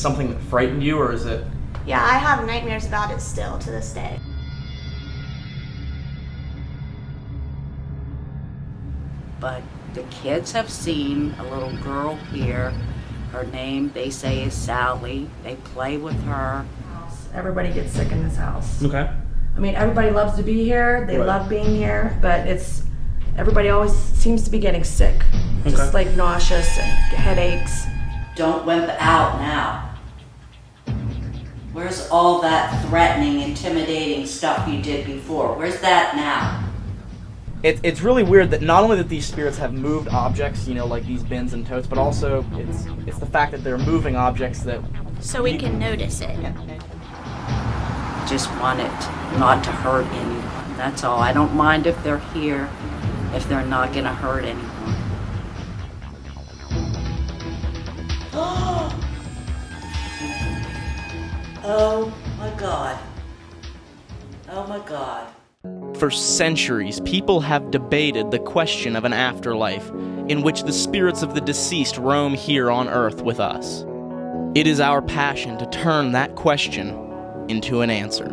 something that frightened you, or is it... Yeah, I have nightmares about it still to this day. But the kids have seen a little girl here. Her name, they say, is Sally. They play with her. Everybody gets sick in this house. Okay. I mean, everybody loves to be here. They Right. love being here, but everybody always seems to be getting sick. Just like nauseous and headaches. Don't wimp out now. Where's all that threatening, intimidating stuff you did before? Where's that now? It's really weird that not only that these spirits have moved objects, like these bins and totes, but also it's the fact that they're moving objects that... So we can notice it. Just want it not to hurt anyone. That's all. I don't mind if they're here, if they're not gonna hurt anyone. Oh my God. Oh my God. For centuries, people have debated the question of an afterlife in which the spirits of the deceased roam here on Earth with us. It is our passion to turn that question into an answer.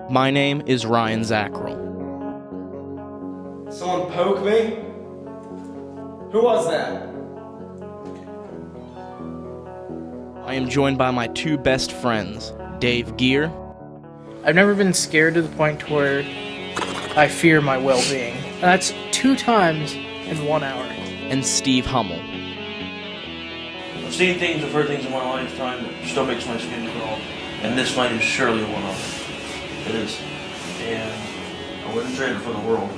My name is Ryan Zacherl. Someone poke me? Who was that? I am joined by my two best friends, Dave Gear. I've never been scared to the point to where I fear my well-being. And that's 2 times in 1 hour. And Steve Hummel. I've seen things, I've heard things in my lifetime that still makes my skin crawl. And this night is surely one of them. It is. And I wouldn't trade it for the world.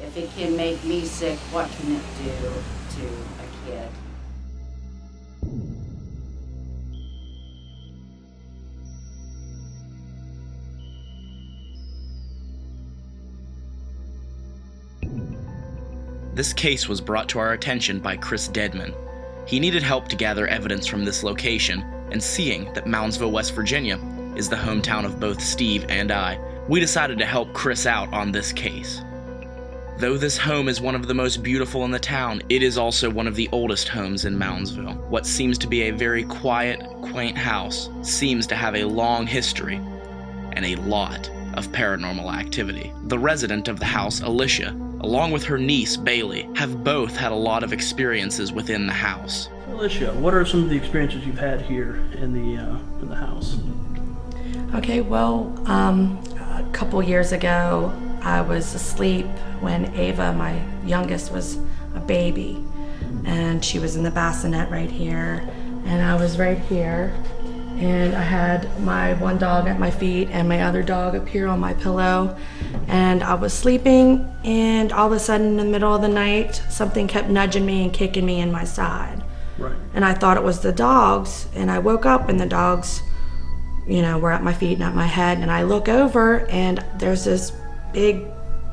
If it can make me sick, what can it do to a kid? This case was brought to our attention by Chris Dedman. He needed help to gather evidence from this location, and seeing that Moundsville, West Virginia, is the hometown of both Steve and I, we decided to help Chris out on this case. Though this home is one of the most beautiful in the town, it is also one of the oldest homes in Moundsville. What seems to be a very quiet, quaint house seems to have a long history and a lot of paranormal activity. The resident of the house, Alicia, along with her niece, Bailey, have both had a lot of experiences within the house. Alicia, what are some of the experiences you've had here in the house? Okay, well, a couple years ago, I was asleep when Ava, my youngest, was a baby. And she was in the bassinet right here, and I was right here. And I had my one dog at my feet and my other dog up here on my pillow. And I was sleeping, and all of a sudden in the middle of the night, something kept nudging me and kicking me in my side. Right. And I thought it was the dogs, and I woke up and the dogs, were at my feet and at my head. And I look over, and there's this big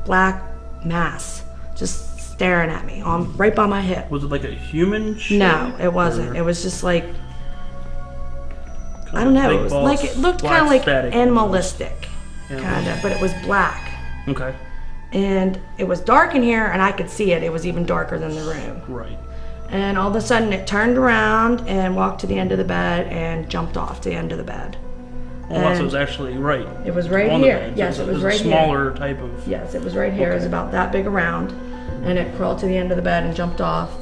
black mass just staring at me right by my hip. Was it like a human shape? No, it wasn't. It was just like, I don't know, it looked kind of like animalistic, kind of, but it was black. Okay. And it was dark in here, and I could see it. It was even darker than the room. Right. And all of a sudden it turned around and walked to the end of the bed and jumped off to the end of the bed. Oh, so it was actually right. It was right on here. The bed. Yes, So it was right here. Smaller type of. Yes, it was right here. It was about that big around, and it crawled to the end of the bed and jumped off.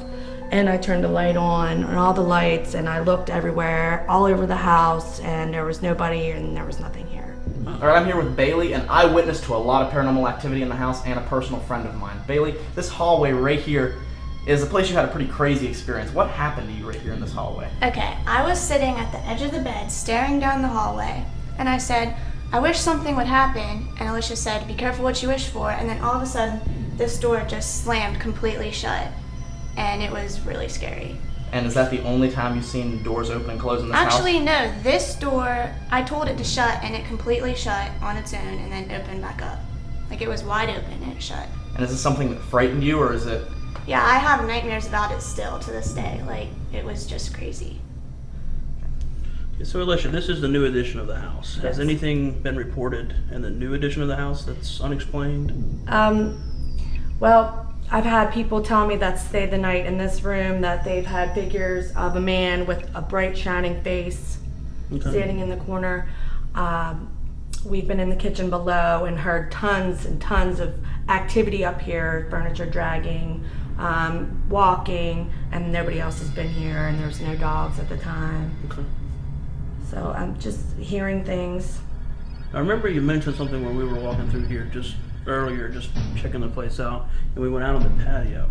And I turned the light on, and all the lights, and I looked everywhere, all over the house, and there was nobody, and there was nothing here. All right, I'm here with Bailey, an eyewitness to a lot of paranormal activity in the house and a personal friend of mine. Bailey, this hallway right here is a place you had a pretty crazy experience. What happened to you right here in this hallway? Okay, I was sitting at the edge of the bed, staring down the hallway, and I said, I wish something would happen, and Alicia said, be careful what you wish for, and then all of a sudden, this door just slammed completely shut, and it was really scary. And is that the only time you've seen doors open and close in this house? Actually, no, this door, I told it to shut, and it completely shut on its own, and then opened back up. Like, it was wide open, and it shut. And is this something that frightened you, or is it... Yeah, I have nightmares about it still to this day. Like, it was just crazy. So Alicia, this is the new edition of the house. Has anything been reported in the new edition of the house that's unexplained? Well, I've had people tell me that stayed the night in this room that they've had figures of a man with a bright shining face standing in the corner. We've been in the kitchen below and heard tons and tons of activity up here, furniture dragging, walking, and nobody else has been here, and there's no dogs at the time. Okay. So I'm just hearing things. I remember you mentioned something when we were walking through here just earlier, just checking the place out, and we went out on the patio.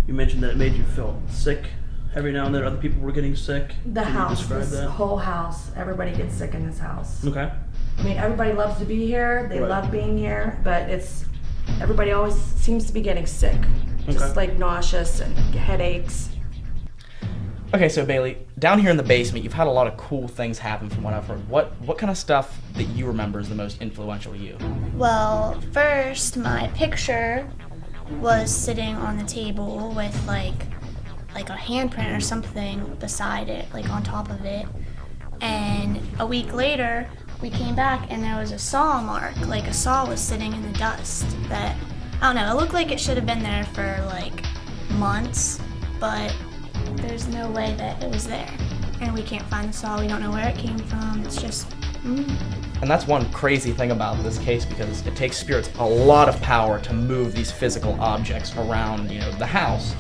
You mentioned that it made you feel sick every now and then. Other people were getting sick. The Can house, you describe this that? whole house, everybody gets sick in this house. Okay. I mean, everybody loves to be here. They Right. love being here, but everybody always seems to be getting sick, just like nauseous and headaches. Okay, so Bailey, down here in the basement, you've had a lot of cool things happen from what I've heard. What kind of stuff that you remember is the most influential to you? Well, first, my picture was sitting on the table with like a handprint or something beside it, like on top of it. And a week later, we came back and there was a saw mark, like a saw was sitting in the dust that, I don't know, it looked like it should have been there for like months, but there's no way that it was there. And we can't find the saw, we don't know where it came from, it's just, And that's one crazy thing about this case, because it takes spirits a lot of power to move these physical objects around, the house.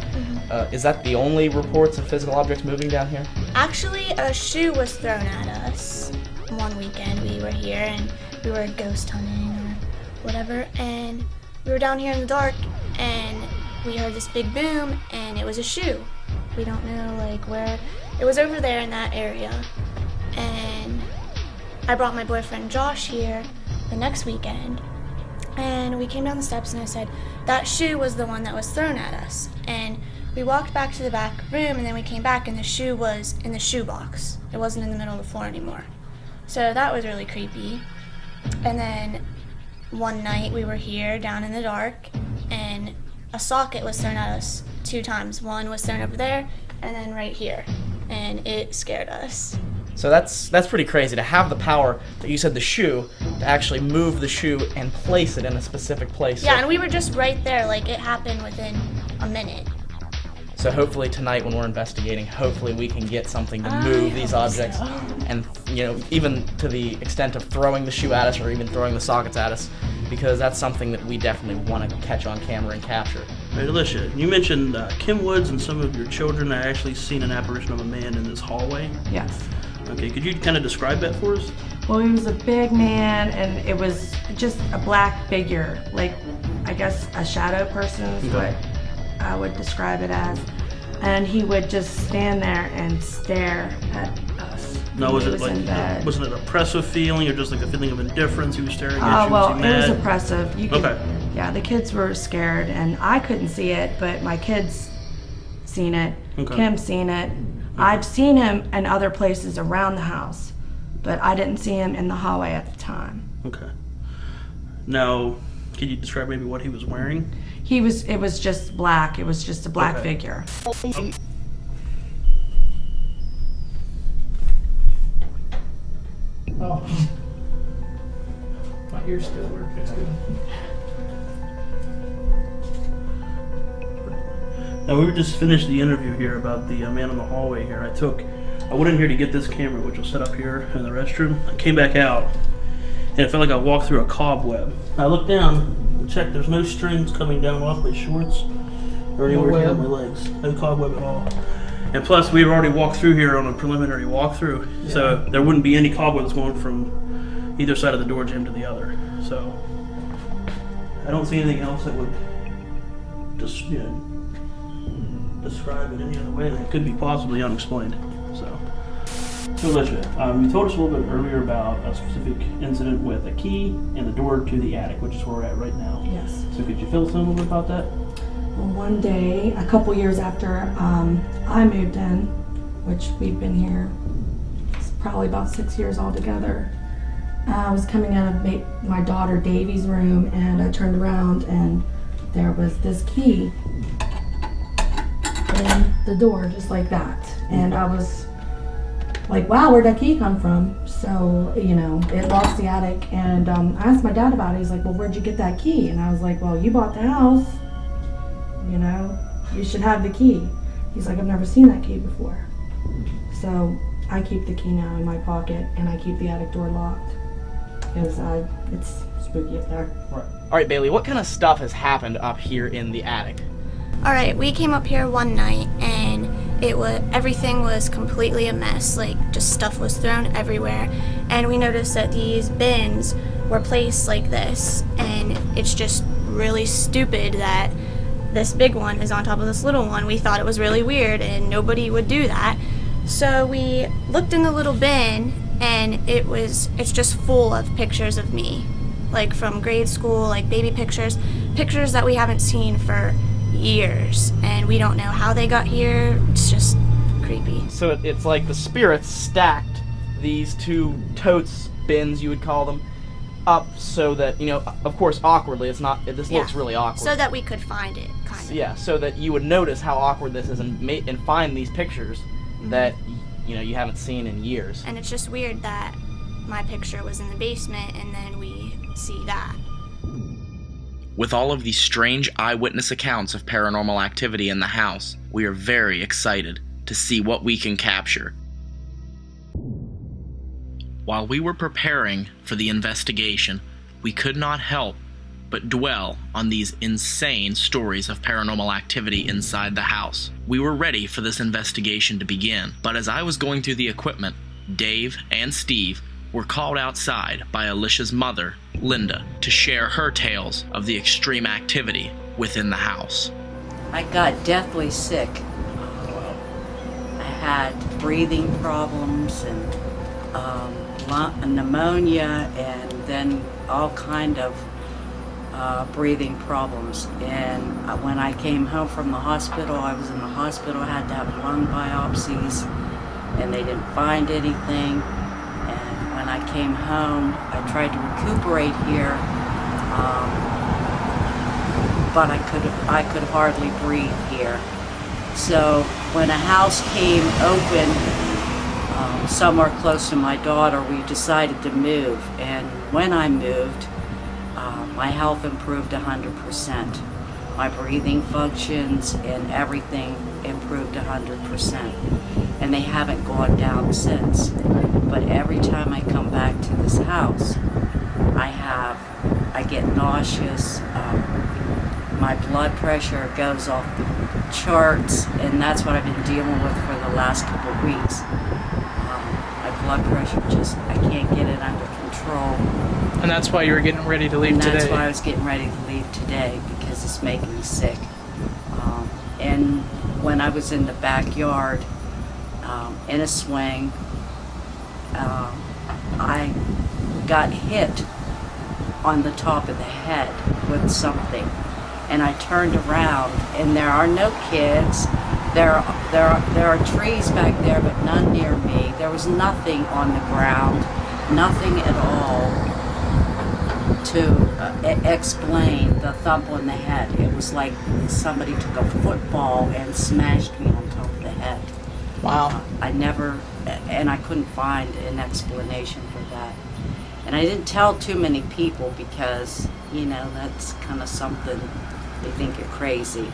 Is that the only reports of physical objects moving down here? Actually, a shoe was thrown at us one weekend. We were here and we were ghost hunting or whatever, and we were down here in the dark and we heard this big boom and it was a shoe. We don't know like where. It was over there in that area. And I brought my boyfriend Josh here the next weekend and we came down the steps and I said, that shoe was the one that was thrown at us. And we walked back to the back room and then we came back and the shoe was in the shoebox. It wasn't in the middle of the floor anymore. So that was really creepy. And then one night we were here down in the dark and a socket was thrown at us 2 times. One was thrown over there and then right here. And it scared us. So that's pretty crazy to have the power that you said the shoe to actually move the shoe and place it in a specific place. Yeah, and we were just right there. Like it happened within a minute. So hopefully tonight when we're investigating, hopefully we can get something to move these objects. And, even to the extent of throwing the shoe at us or even throwing the sockets at us, because that's something that we definitely want to catch on camera and capture. Right, Alicia, you mentioned Kim Woods and some of your children had actually seen an apparition of a man in this hallway. Yes. Okay, could you kind of describe that for us? Well, he was a big man, and it was just a black figure, like, I guess a shadow person is what I would describe it as. And he would just stand there and stare at us. No, was He it in bed. wasn't it an oppressive feeling or just like a feeling of indifference? He was staring at you? Well, Was he it was mad? oppressive. You could, Okay. Yeah, the kids were scared, and I couldn't see it, but my kids seen it. Okay. Kim's seen it. I've seen him in other places around the house, but I didn't see him in the hallway at the time. Okay. Now, could you describe maybe what he was wearing? It was just black. It was just a black Okay. figure. Oh. My ears still work. That's good. Now, we just finished the interview here about the man in the hallway here. I went in here to get this camera, which was set up here in the restroom. I came back out, and it felt like I walked through a cobweb. I looked down and checked. There's no strings coming down off my shorts or anywhere near my legs. No cobweb at all. And plus, we had already walked through here on a preliminary walkthrough, so there wouldn't be any cobwebs going from either side of the door jamb to the other. So I don't see anything else that would just describe it any other way that could be possibly unexplained. So Alicia, you told us a little bit earlier about a specific incident with a key and the door to the attic, which is where we're at right now. Yes. So could you fill us in a little bit about that? Well, one day, a couple years after I moved in, which we've been here, it's probably about 6 years altogether, I was coming out of my daughter Davy's room, and I turned around and there was this key in the door, just like that. And I was like, wow, where'd that key come from? So, you know, it locks the attic. And I asked my dad about it. He's like, well, where'd you get that key? And I was like, well, you bought the house. You know, you should have the key. He's like, I've never seen that key before. So I keep the key now in my pocket, and I keep the attic door locked because it's spooky up there. All right, Bailey, what kind of stuff has happened up here in the attic? All right, we came up here one night and everything was completely a mess. Like, just stuff was thrown everywhere, and we noticed that these bins were placed like this, and it's just really stupid that this big one is on top of this little one. We thought it was really weird, and nobody would do that. So we looked in the little bin, and it's just full of pictures of me, like from grade school, like baby pictures that we haven't seen for years, and we don't know how they got here. It's just creepy. So it's like the spirits stacked these two totes, bins you would call them, up so that, you know, of course awkwardly, this looks really awkward. So that we could find it, kind of. Yeah, so that you would notice how awkward this is and find these pictures that, you know, you haven't seen in years. And it's just weird that my picture was in the basement and then we see that. With all of these strange eyewitness accounts of paranormal activity in the house, we are very excited to see what we can capture. While we were preparing for the investigation, we could not help but dwell on these insane stories of paranormal activity inside the house. We were ready for this investigation to begin, but as I was going through the equipment, Dave and Steve were called outside by Alicia's mother, Linda, to share her tales of the extreme activity within the house. I got deathly sick. I had breathing problems and pneumonia, and then all kind of breathing problems. And when I came home from the hospital, I was in the hospital, I had to have lung biopsies, and they didn't find anything. And when I came home, I tried to recuperate here, but I could hardly breathe here. So when a house came open somewhere close to my daughter, we decided to move. And when I moved, my health improved 100%. My breathing functions and everything improved 100%. And they haven't gone down since. But every time I come back to this house, I get nauseous. My blood pressure goes off the charts, and that's what I've been dealing with for the last couple of weeks. My blood pressure I can't get it under control. And that's why you were getting ready to leave today. And that's why I was getting ready to leave today, because it's making me sick. And when I was in the backyard, in a swing, I got hit on the top of the head with something. And I turned around, and there are no kids. There are trees back there, but none near me. There was nothing on the ground, nothing at all to explain the thump on the head. It was like somebody took a football and smashed me on top of the head. Wow. And I couldn't find an explanation for that. And I didn't tell too many people because, you know, that's kind of something, they think you're crazy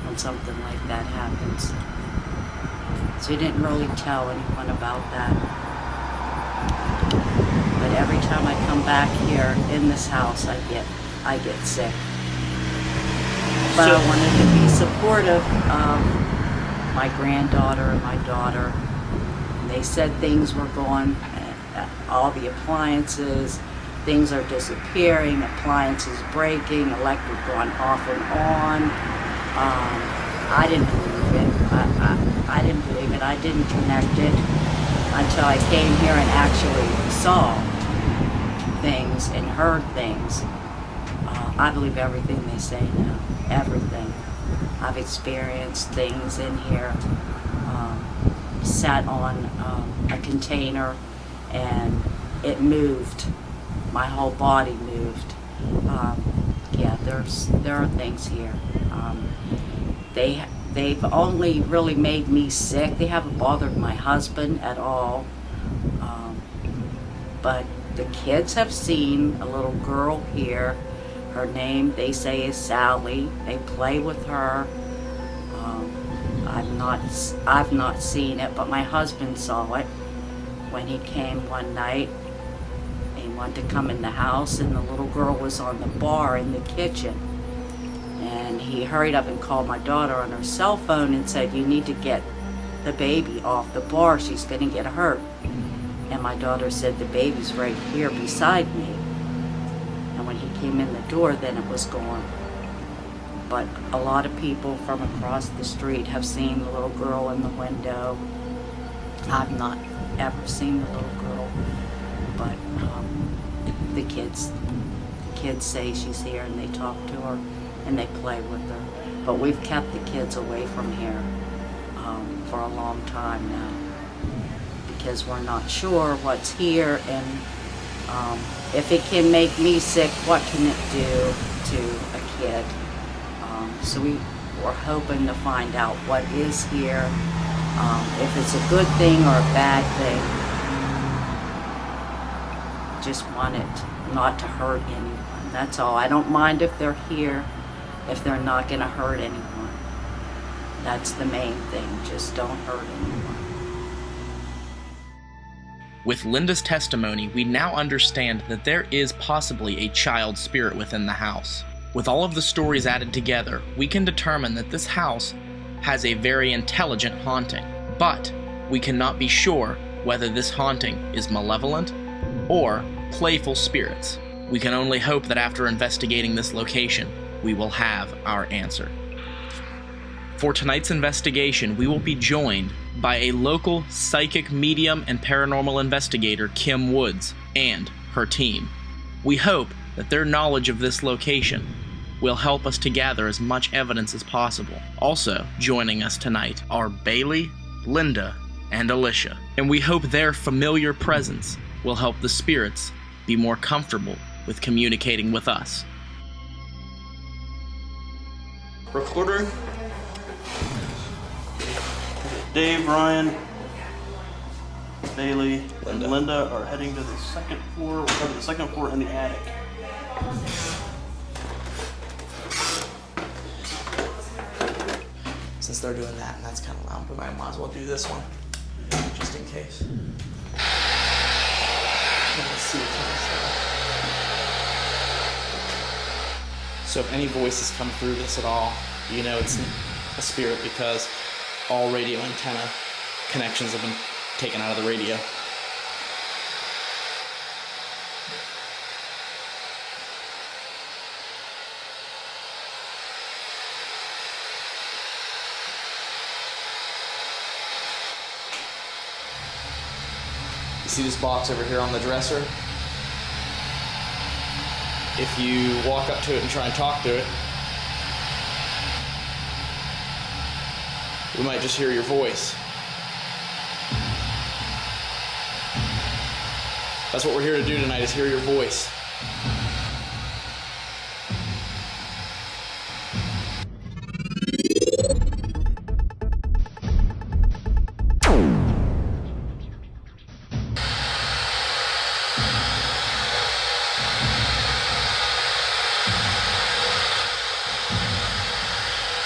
when something like that happens. So I didn't really tell anyone about that. But every time I come back here in this house, I get sick. But I wanted to be supportive of my granddaughter and my daughter. They said things were going, all the appliances, things are disappearing, appliances breaking, electric going off and on. I didn't believe it. I didn't believe it. I didn't connect it until I came here and actually saw things and heard things. I believe everything they say now. Everything. I've experienced things in here. Sat on a container and it moved. My whole body moved. Yeah, there are things here. They've only really made me sick. They haven't bothered my husband at all. But the kids have seen a little girl here. Her name, they say, is Sally. They play with her. I've not seen it, but my husband saw it when he came one night. He wanted to come in the house, and the little girl was on the bar in the kitchen. And he hurried up and called my daughter on her cell phone and said, "You need to get the baby off the bar. She's going to get hurt." And my daughter said, "The baby's right here beside me." And when he came in the door, then it was gone. But a lot of people from across the street have seen the little girl in the window. I've not ever seen the little girl, but the kids say she's here, and they talk to her and they play with her. But we've kept the kids away from here for a long time now, because we're not sure what's here, and if it can make me sick, what can it do to a kid? So we're hoping to find out what is here, if it's a good thing or a bad thing. Just want it not to hurt anyone, that's all. I don't mind if they're here, if they're not going to hurt anyone. That's the main thing, just don't hurt anyone. With Linda's testimony, we now understand that there is possibly a child spirit within the house. With all of the stories added together, we can determine that this house has a very intelligent haunting, but we cannot be sure whether this haunting is malevolent or playful spirits. We can only hope that after investigating this location, we will have our answer. For tonight's investigation, we will be joined by a local psychic medium and paranormal investigator, Kim Woods, and her team. We hope that their knowledge of this location will help us to gather as much evidence as possible. Also joining us tonight are Bailey, Linda, and Alicia, and we hope their familiar presence will help the spirits be more comfortable with communicating with us. Recorder. Dave, Ryan, Bailey, and Linda are heading to the second floor. We'll cover the second floor and the attic. Since they're doing that, and that's kind of loud, but I might as well do this one, just in case. Let's see what kind of stuff. So if any voices come through this at all, you know it's a spirit, because all radio antenna connections have been taken out of the radio. You see this box over here on the dresser? If you walk up to it and try and talk to it, we might just hear your voice. That's what we're here to do tonight, is hear your voice.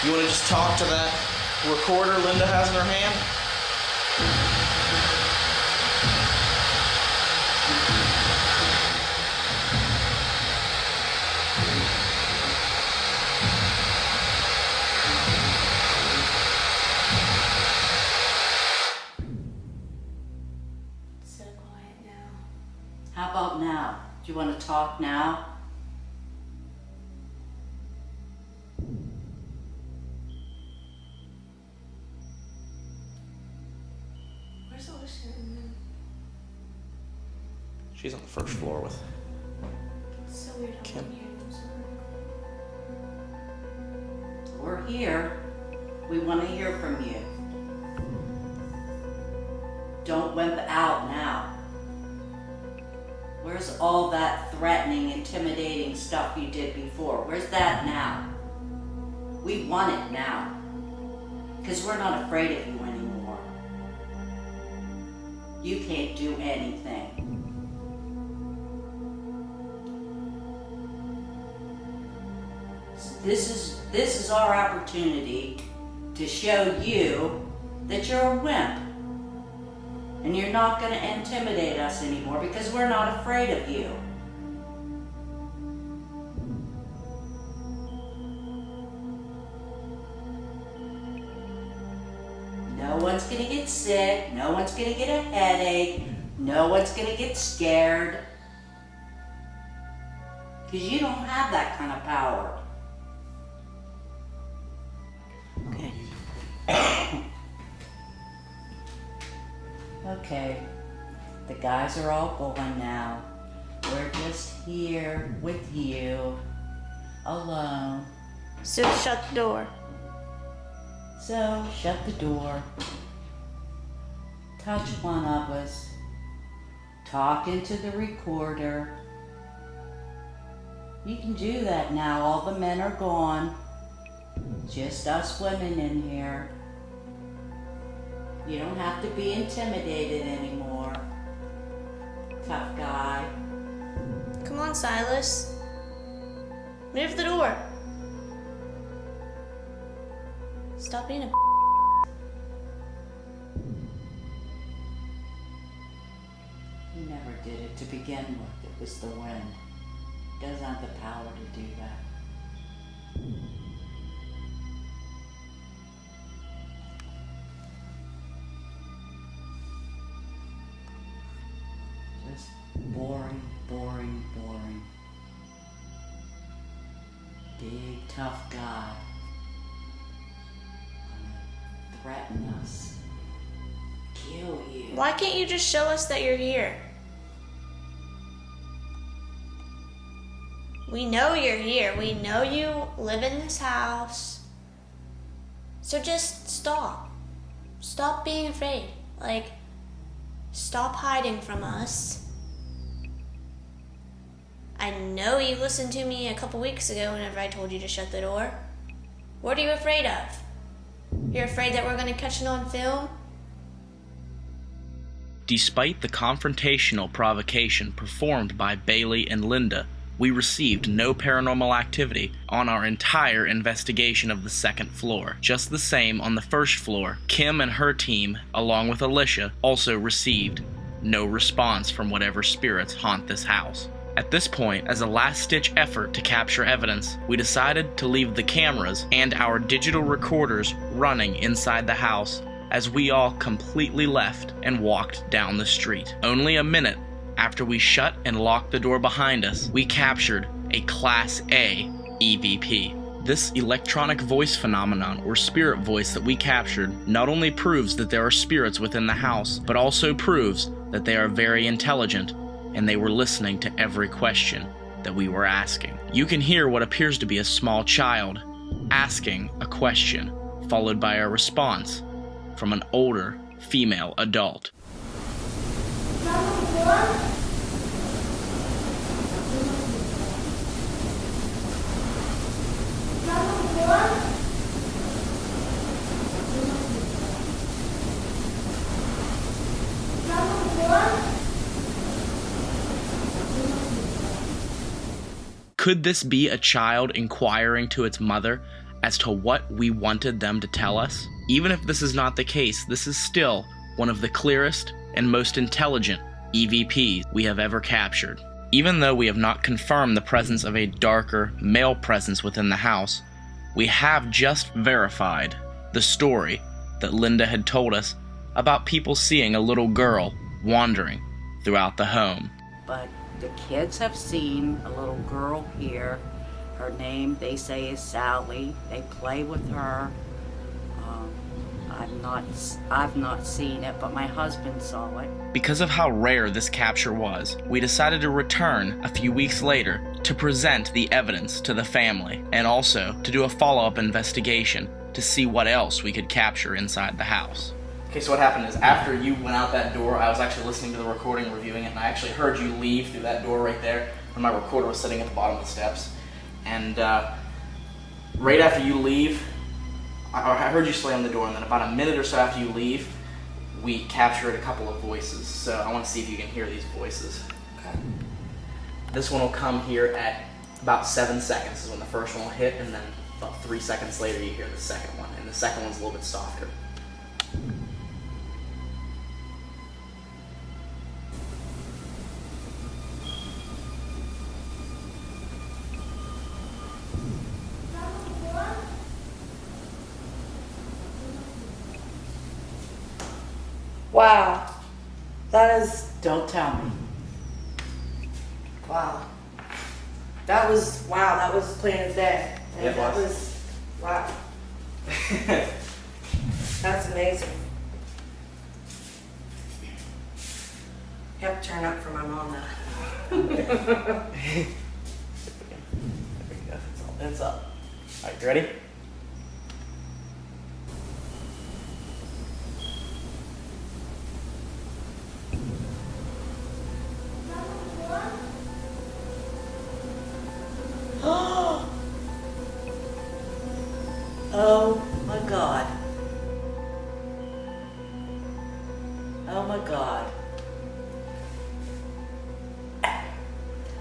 You want to just talk to that recorder Linda has in her hand? So quiet now. How about now? Do you want to talk now? Where's Alicia? She's on the first floor with It's so weird how Kim. I'm hearing them so much. We're here. We want to hear from you. Don't wimp out now. Where's all that threatening, intimidating stuff you did before? Where's that now? We want it now. Because we're not afraid of you anymore. You can't do anything. This is our opportunity to show you that you're a wimp. And you're not going to intimidate us anymore because we're not afraid of you. No one's going to get sick. No one's going to get a headache. No one's going to get scared. Because you don't have that kind of power. Okay. Okay. The guys are all gone now. We're just here with you. Alone. So shut the door. So, shut the door. Touch one of us. Talk into the recorder. You can do that now. All the men are gone. Just us women in here. You don't have to be intimidated anymore. Tough guy. Come on, Silas. Move the door. Stop being a He never did it to begin with. It was the wind. He doesn't have the power to do that. Just boring, boring, boring. Big, tough guy. Threaten us. Kill you. Why can't you just show us that you're here? We know you're here. We know you live in this house. So just stop. Stop being afraid. Like, stop hiding from us. I know you listened to me a couple weeks ago whenever I told you to shut the door. What are you afraid of? You're afraid that we're going to catch it on film? Despite the confrontational provocation performed by Bailey and Linda, we received no paranormal activity on our entire investigation of the second floor. Just the same on the first floor, Kim and her team, along with Alicia, also received no response from whatever spirits haunt this house. At this point, as a last-ditch effort to capture evidence, we decided to leave the cameras and our digital recorders running inside the house as we all completely left and walked down the street. Only a minute after we shut and locked the door behind us, we captured a Class A EVP. This electronic voice phenomenon, or spirit voice that we captured, not only proves that there are spirits within the house, but also proves that they are very intelligent and they were listening to every question that we were asking. You can hear what appears to be a small child asking a question, followed by a response from an older female adult. Could this be a child inquiring to its mother as to what we wanted them to tell us? Even if this is not the case, this is still one of the clearest and most intelligent EVPs we have ever captured. Even though we have not confirmed the presence of a darker male presence within the house, we have just verified the story that Linda had told us about people seeing a little girl wandering throughout the home. But the kids have seen a little girl here. Her name, they say, is Sally. They play with her. I've not seen it, but my husband saw it. Because of how rare this capture was, we decided to return a few weeks later to present the evidence to the family, and also to do a follow-up investigation to see what else we could capture inside the house. Okay, so what happened is after you went out that door, I was actually listening to the recording, reviewing it, and I actually heard you leave through that door right there, and my recorder was sitting at the bottom of the steps. And right after you leave, I heard you slam the door, and then about a minute or so after you leave, we captured a couple of voices. So I want to see if you can hear these voices. Okay. This one will come here at about 7 seconds is when the first one will hit, and then about 3 seconds later you hear the second one, and the second one's a little bit softer. Wow. That is, Don't tell me. wow. That was plain as day. Yeah, it that was. was, wow. That's amazing. You have to turn up for my mom now. There we go. It's up. All right, you ready? Oh my God. Oh my God.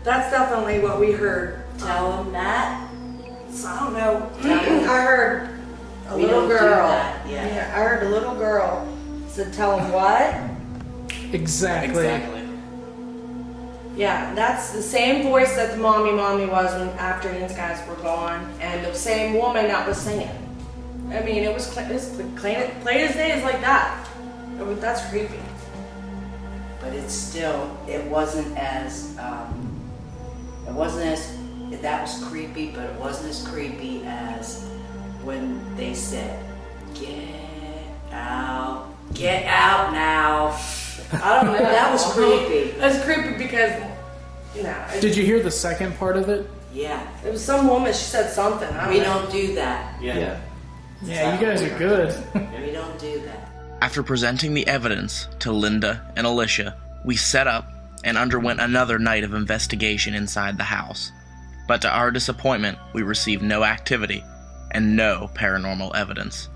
That's definitely what we heard. Tell him that. So I don't know. I heard a We little don't do girl. that, yeah. I heard a little girl said, "Tell him what?" Exactly. Yeah, that's the same voice that the mommy was when after these guys were gone, and the same woman that was singing. I mean, it was plain as day is like that. That's creepy. But it's still, it wasn't as, that was creepy, but it wasn't as creepy as when they said, get out now. I don't know. That was creepy. That's creepy because, Did you hear the second part of it? Yeah, it was some woman. She said something. I we don't know. don't do that. Yeah. Yeah, you guys are good. We don't do that. After presenting the evidence to Linda and Alicia, we set up and underwent another night of investigation inside the house. But to our disappointment, we received no activity and no paranormal evidence.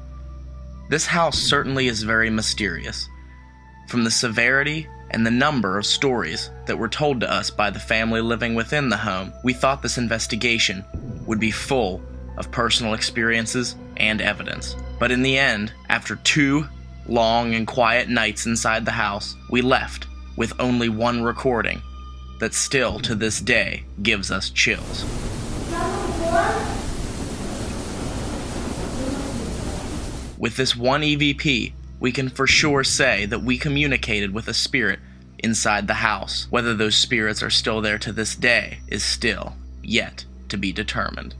This house certainly is very mysterious. From the severity and the number of stories that were told to us by the family living within the home, we thought this investigation would be full of personal experiences and evidence. But in the end, after 2 long and quiet nights inside the house, we left with only one recording that still to this day gives us chills. With this one EVP, we can for sure say that we communicated with a spirit inside the house. Whether those spirits are still there to this day is still yet to be determined.